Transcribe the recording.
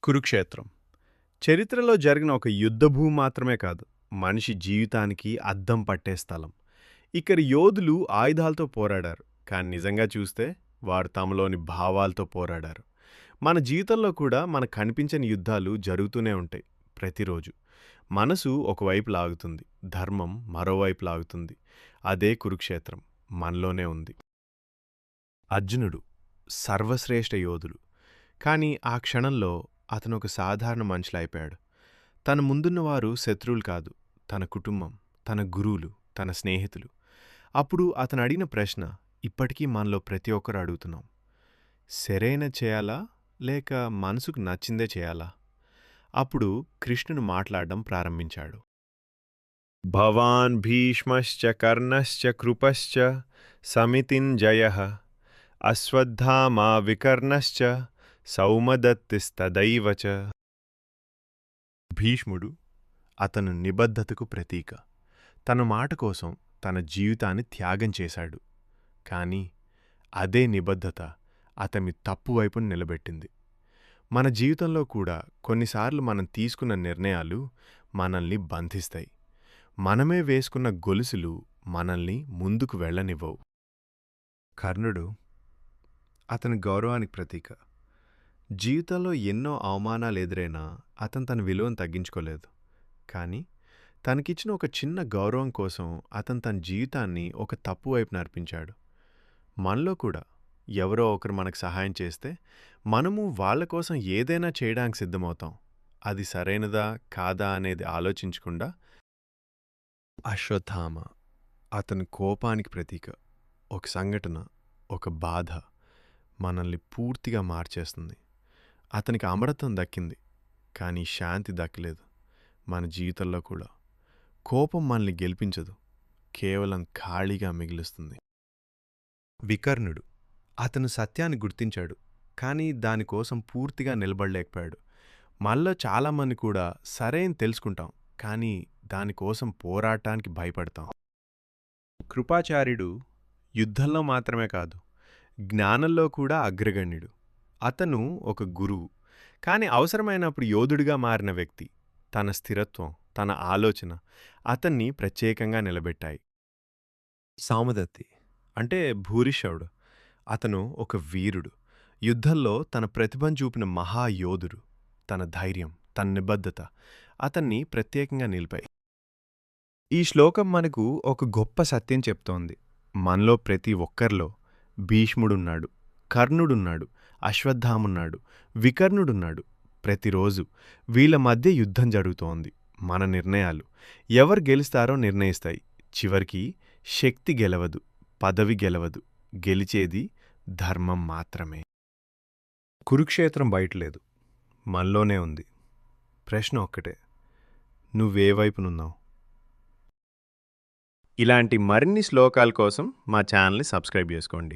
కురుక్షేత్రం చరిత్రలో జరిగిన ఒక యుద్ధభూమి మాత్రమే కాదు, మనిషి జీవితానికి అద్దం పట్టే స్థలం. ఇక్కడ యోధులు ఆయుధాలతో పోరాడారు, కానీ నిజంగా చూస్తే వారు తమలోని భావాలతో పోరాడారు. మన జీవితంలో కూడా మనకు కనిపించని యుద్ధాలు జరుగుతూనే ఉంటాయి. ప్రతిరోజు మనసు ఒకవైపు లాగుతుంది, ధర్మం మరోవైపు లాగుతుంది. అదే కురుక్షేత్రం మనలోనే ఉంది. అర్జునుడు సర్వశ్రేష్ఠ యోధుడు, కానీ ఆ క్షణంలో అతను ఒక సాధారణ మనిషిలా అయిపోయాడు. తన ముందున్నవారు శత్రువులు కాదు, తన కుటుంబం, తన గురువులు, తన స్నేహితులు. అప్పుడు అతను అడిగిన ప్రశ్న ఇప్పటికీ మనలో ప్రతి ఒక్కరు అడుగుతున్నాం: సరైన చేయాలా లేక మనసుకు నచ్చిందే చేయాలా? అప్పుడు కృష్ణుడు మాట్లాడడం ప్రారంభించాడు. భవాన్ భీష్మశ్చ కర్ణశ్చ కృపశ్చ సమితింజయః అశ్వత్థామా వికర్ణశ్చ సౌమదత్తిస్తదైవ చ. భీష్ముడు అతను నిబద్ధతకు ప్రతీక. తన మాట కోసం తన జీవితాన్ని త్యాగం చేశాడు. కానీ అదే నిబద్ధత అతని తప్పువైపును నిలబెట్టింది. మన జీవితంలో కూడా కొన్నిసార్లు మనం తీసుకున్న నిర్ణయాలు మనల్ని బంధిస్తాయి. మనమే వేసుకున్న గొలుసులు మనల్ని ముందుకు వెళ్ళనివ్వవు. కర్ణుడు అతని గౌరవానికి ప్రతీక. జీవితంలో ఎన్నో అవమానాలు ఎదురైనా అతను తన విలువను తగ్గించుకోలేదు. కానీ తనకిచ్చిన ఒక చిన్న గౌరవం కోసం అతను తన జీవితాన్ని ఒక తప్పు వైపు నడిపించాడు. మనలో కూడా ఎవరో ఒకరు మనకు సహాయం చేస్తే మనము వాళ్ళ కోసం ఏదైనా చేయడానికి సిద్ధమవుతాం. అది సరైనదా కాదా అనేది ఆలోచించకుండా. అశ్వత్థామ అతని కోపానికి ప్రతీక. ఒక సంఘటన, ఒక బాధ మనల్ని పూర్తిగా మార్చేస్తుంది. అతనికి అమరత్వం దక్కింది, కానీ శాంతి దక్కలేదు. మన జీవితంలో కూడా కోపం మనల్ని గెలిపించదు, కేవలం ఖాళీగా మిగులుస్తుంది. వికర్ణుడు అతను సత్యాన్ని గుర్తించాడు, కానీ దానికోసం పూర్తిగా నిలబడలేకపోయాడు. మనలో చాలామంది కూడా సరైన తెలుసుకుంటాం, కానీ దానికోసం పోరాటానికి భయపడతాం. కృపాచార్యుడు యుద్ధంలో మాత్రమే కాదు, జ్ఞానంలో కూడా అగ్రగణ్యుడు. అతను ఒక గురువు, కానీ అవసరమైనప్పుడు యోధుడిగా మారిన వ్యక్తి. తన స్థిరత్వం, తన ఆలోచన అతన్ని ప్రత్యేకంగా నిలబెట్టాయి. సౌమదత్తి అంటే భూరిశ్రవుడు. అతను ఒక వీరుడు, యుద్ధంలో తన ప్రతిభను చూపిన మహాయోధుడు. తన ధైర్యం, తన నిబద్ధత అతన్ని ప్రత్యేకంగా నిలిపాయి. ఈ శ్లోకం మనకు ఒక గొప్ప సత్యం చెప్తోంది. మనలో ప్రతి ఒక్కరిలో భీష్ముడున్నాడు, కర్ణుడున్నాడు, అశ్వత్థామున్నాడు, వికర్ణుడున్నాడు. ప్రతిరోజు వీళ్ళ మధ్య యుద్ధం జరుగుతోంది. మన నిర్ణయాలు ఎవరు గెలుస్తారో నిర్ణయిస్తాయి. చివరికి శక్తి గెలవదు, పదవి గెలవదు, గెలిచేది ధర్మం మాత్రమే. కురుక్షేత్రం బయటలేదు, మనలోనే ఉంది. ప్రశ్న ఒక్కటే: నువ్వే వైపునున్నావు? ఇలాంటి మరిన్ని శ్లోకాల కోసం మా ఛానల్ని సబ్స్క్రైబ్ చేసుకోండి.